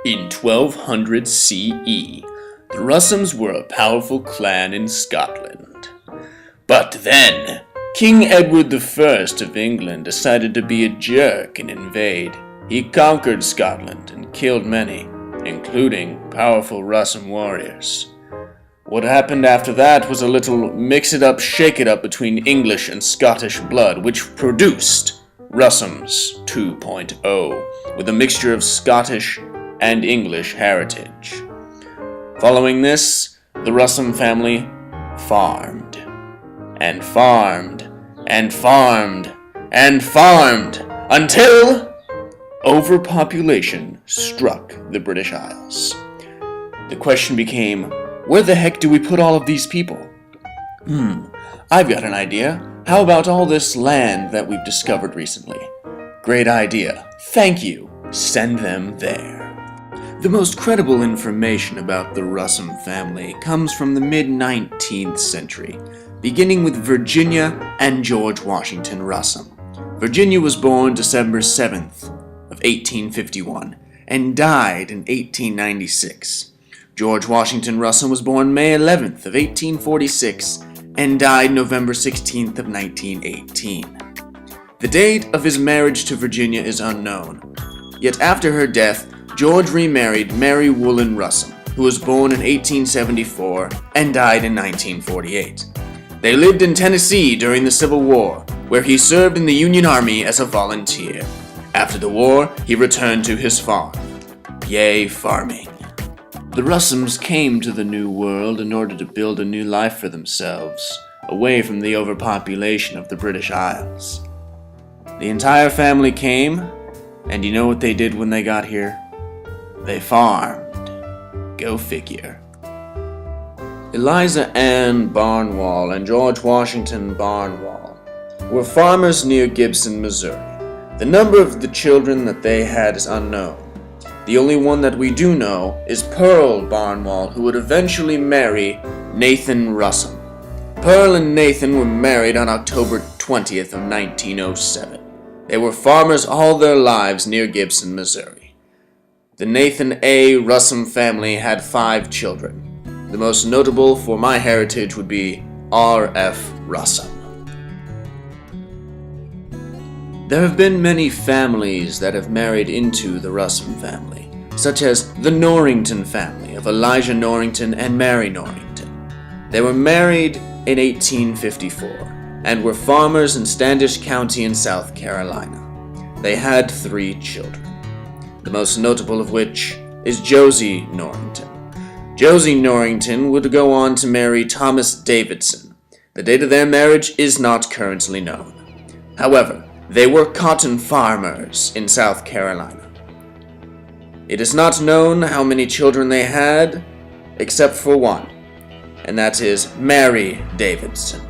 In 1200 CE, the Russums were a powerful clan in Scotland. But then, King Edward I of England decided to be a jerk and invade. He conquered Scotland and killed many, including powerful Russum warriors. What happened after that was a little mix-it-up, shake-it-up between English and Scottish blood, which produced Russums 2.0, with a mixture of Scottish and English heritage. Following this, the Russum family farmed, and farmed, and farmed, and farmed, until overpopulation struck the British Isles. The question became, where the heck do we put all of these people? I've got an idea. How about all this land that we've discovered recently? Great idea. Thank you. Send them there. The most credible information about the Russum family comes from the mid-19th century, beginning with Virginia and George Washington Russum. Virginia was born December 7th of 1851 and died in 1896. George Washington Russum was born May 11th of 1846 and died November 16th of 1918. The date of his marriage to Virginia is unknown, yet after her death, George remarried Mary Woolen Russum, who was born in 1874 and died in 1948. They lived in Tennessee during the Civil War, where he served in the Union Army as a volunteer. After the war, he returned to his farm. Yay, farming. The Russums came to the New World in order to build a new life for themselves, away from the overpopulation of the British Isles. The entire family came, and you know what they did when they got here? They farmed. Go figure. Eliza Ann Barnwell and George Washington Barnwell were farmers near Gibson, Missouri. The number of the children that they had is unknown. The only one that we do know is Pearl Barnwell, who would eventually marry Nathan Russum. Pearl and Nathan were married on October 20th of 1907. They were farmers all their lives near Gibson, Missouri. The Nathan A. Russum family had 5 children. The most notable for my heritage would be R.F. Russum. There have been many families that have married into the Russum family, such as the Norrington family of Elijah Norrington and Mary Norrington. They were married in 1854 and were farmers in Standish County in South Carolina. They had 3 children, the most notable of which is Josie Norrington. Josie Norrington would go on to marry Thomas Davidson. The date of their marriage is not currently known. However, they were cotton farmers in South Carolina. It is not known how many children they had, except for one, and that is Mary Davidson.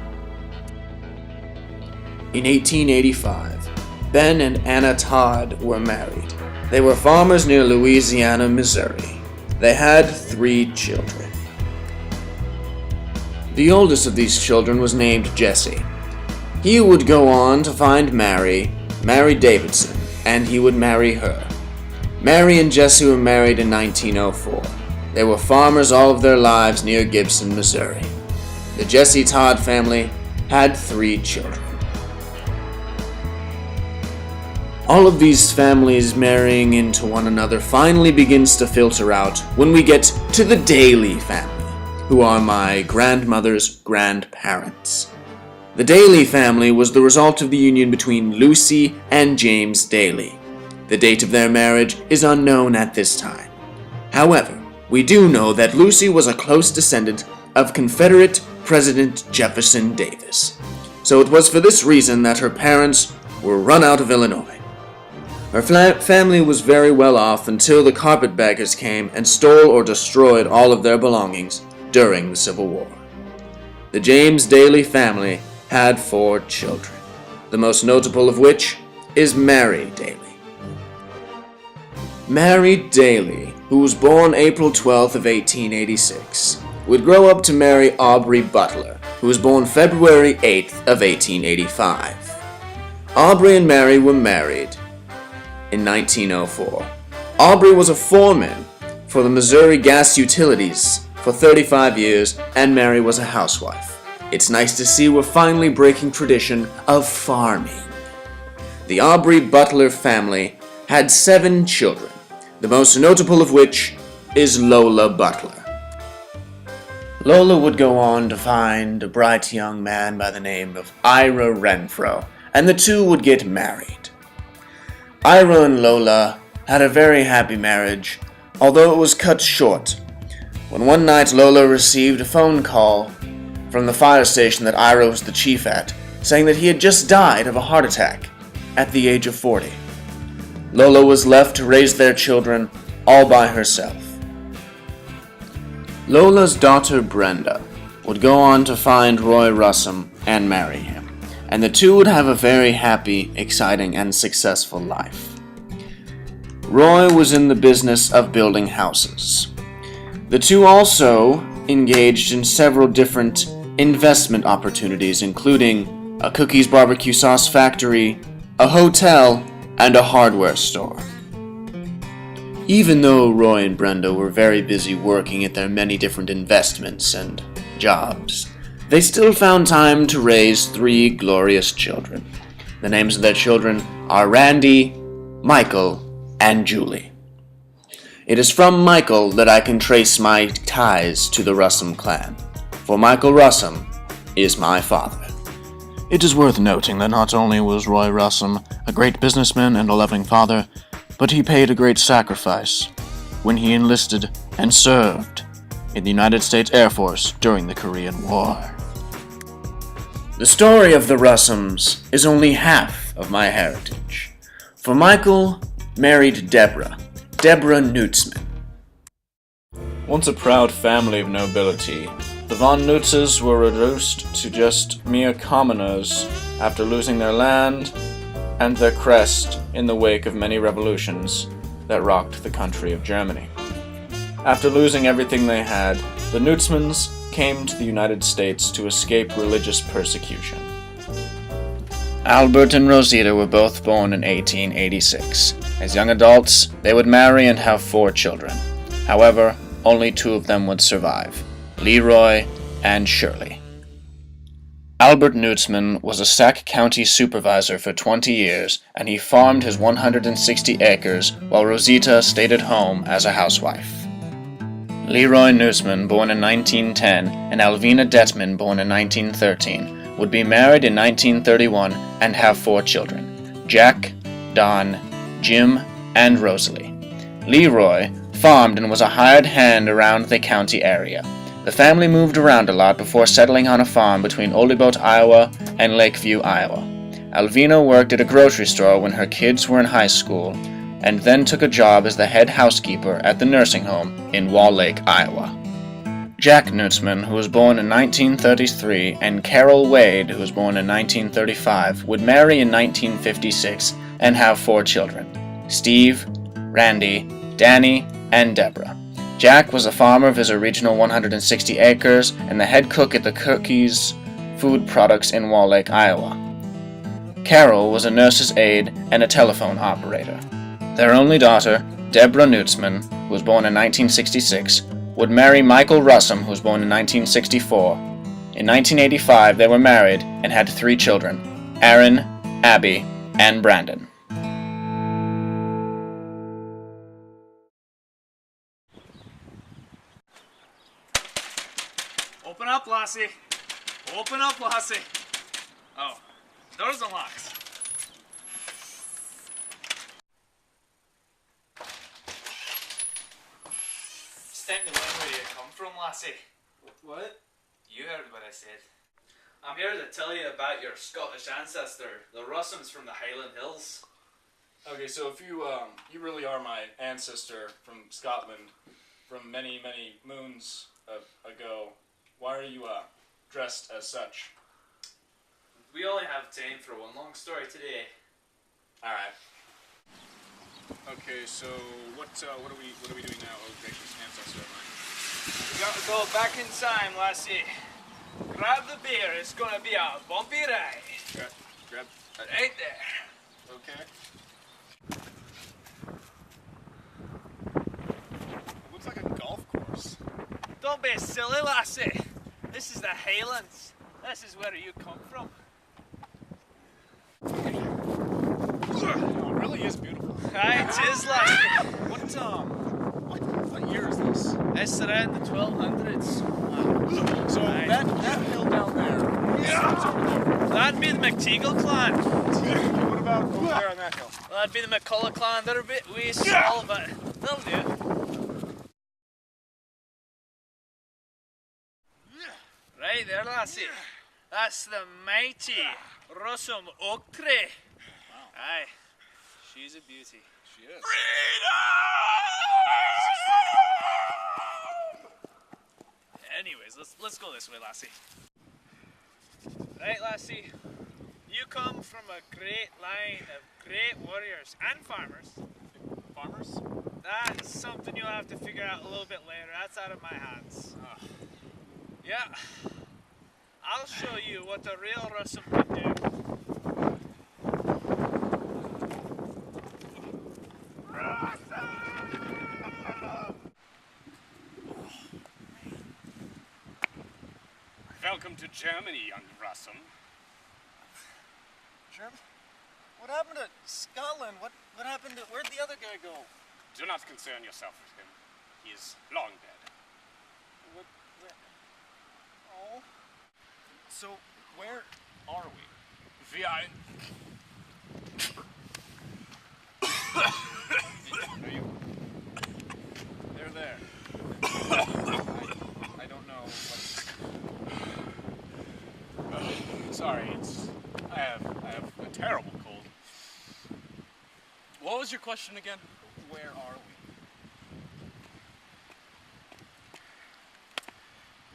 In 1885, Ben and Anna Todd were married. They were farmers near Louisiana, Missouri. They had 3 children. The oldest of these children was named Jesse. He would go on to find Mary Davidson, and he would marry her. Mary and Jesse were married in 1904. They were farmers all of their lives near Gibson, Missouri. The Jesse Todd family had 3 children. All of these families marrying into one another finally begins to filter out when we get to the Daly family, who are my grandmother's grandparents. The Daly family was the result of the union between Lucy and James Daly. The date of their marriage is unknown at this time. However, we do know that Lucy was a close descendant of Confederate President Jefferson Davis. So it was for this reason that her parents were run out of Illinois. Her family was very well off until the carpetbaggers came and stole or destroyed all of their belongings during the Civil War. The James Daly family had 4 children, the most notable of which is Mary Daly. Mary Daly, who was born April 12th of 1886, would grow up to marry Aubrey Butler, who was born February 8th of 1885. Aubrey and Mary were married in 1904. Aubrey was a foreman for the Missouri Gas Utilities for 35 years, and Mary was a housewife. It's nice to see we're finally breaking tradition of farming. The Aubrey Butler family had 7 children, the most notable of which is Lola Butler. Lola would go on to find a bright young man by the name of Ira Renfro, and the two would get married. Ira and Lola had a very happy marriage, although it was cut short when one night Lola received a phone call from the fire station that Ira was the chief at, saying that he had just died of a heart attack at the age of 40. Lola was left to raise their children all by herself. Lola's daughter Brenda would go on to find Roy Russum and marry him, and the two would have a very happy, exciting, and successful life. Roy was in the business of building houses. The two also engaged in several different investment opportunities, including a cookies barbecue sauce factory, a hotel, and a hardware store. Even though Roy and Brenda were very busy working at their many different investments and jobs, they still found time to raise 3 glorious children. The names of their children are Randy, Michael, and Julie. It is from Michael that I can trace my ties to the Russum clan, for Michael Russum is my father. It is worth noting that not only was Roy Russum a great businessman and a loving father, but he paid a great sacrifice when he enlisted and served in the United States Air Force during the Korean War. The story of the Russums is only half of my heritage, for Michael married Deborah Nutzman. Once a proud family of nobility, the von Nutzes were reduced to just mere commoners after losing their land and their crest in the wake of many revolutions that rocked the country of Germany. After losing everything they had, the Nutzmans came to the United States to escape religious persecution. Albert and Rosita were both born in 1886. As young adults, they would marry and have 4 children. However, only 2 of them would survive, Leroy and Shirley. Albert Nutzman was a Sac County supervisor for 20 years, and he farmed his 160 acres while Rosita stayed at home as a housewife. Leroy Nutzman, born in 1910, and Alvina Detman, born in 1913, would be married in 1931 and have 4 children, Jack, Don, Jim, and Rosalie. Leroy farmed and was a hired hand around the county area. The family moved around a lot before settling on a farm between Oldeboat, Iowa and Lakeview, Iowa. Alvina worked at a grocery store when her kids were in high school, and then took a job as the head housekeeper at the nursing home in Wall Lake, Iowa. Jack Nutzman, who was born in 1933, and Carol Wade, who was born in 1935, would marry in 1956 and have 4 children, Steve, Randy, Danny, and Deborah. Jack was a farmer of his original 160 acres and the head cook at the Cookies Food Products in Wall Lake, Iowa. Carol was a nurse's aide and a telephone operator. Their only daughter, Deborah Nutzman, who was born in 1966, would marry Michael Russum, who was born in 1964. In 1985, they were married and had 3 children, Aaron, Abby, and Brandon. Open up, Lassie. Open up, Lassie. Oh, door's unlocked. Stand the way where you come from, Lassie. What? You heard what I said. I'm here to tell you about your Scottish ancestor, the Russums from the Highland Hills. Okay, so if you really are my ancestor from Scotland from many, many moons ago, why are you dressed as such? We only have time for one long story today. Alright. Okay, so what are we doing now, oh gracious ancestor of mine? We gotta go back in time, Lassie. Grab the beer, it's gonna be a bumpy ride. Grab. Right there. Okay. be silly, lassie. This is the Highlands. This is where you come from. Oh, it really is beautiful. Aye, it is, lassie. What year is this? It's around the 1200s. So Aye. that hill down there. That'd be the McTeagle clan. What about over there on that hill? That'd be the McCullough clan. They're a bit wee small, but they'll do. Right there, lassie. That's the mighty Rossum oak tree. Wow. Aye, she's a beauty. She is. Anyways, let's go this way, lassie. Right, lassie. You come from a great line of great warriors and farmers. Farmers? That's something you'll have to figure out a little bit later. That's out of my hands. Yeah. I'll show you what the real Russum can do. Welcome to Germany, young Russum. German? What happened to Scotland? What happened to... Where'd the other guy go? Do not concern yourself with him. He is long dead. Oh. So, where are we? We are... Are you... They're there. I don't know what's... Sorry, I have a terrible cold. What was your question again? Where are we?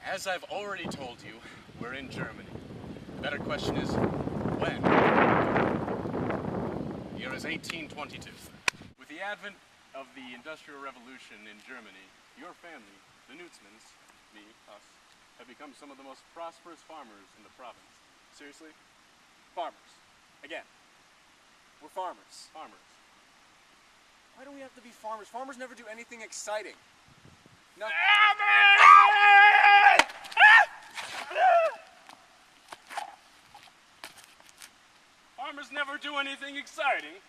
As I've already told you, we're in Germany. The better question is, when? Year is 1822. With the advent of the Industrial Revolution in Germany, your family, the Knutsmans, me, us, have become some of the most prosperous farmers in the province. Seriously? Farmers. Again. We're farmers. Farmers. Why do we have to be farmers? Farmers never do anything exciting. No. Farmers never do anything exciting.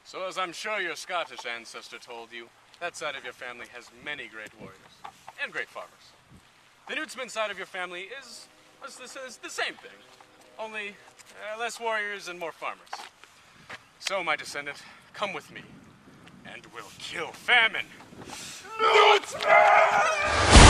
So as I'm sure your Scottish ancestor told you, that side of your family has many great warriors and great farmers. The Knutsman side of your family is the same thing, only less warriors and more farmers. So, my descendant, come with me, and we'll kill famine. Knutsman!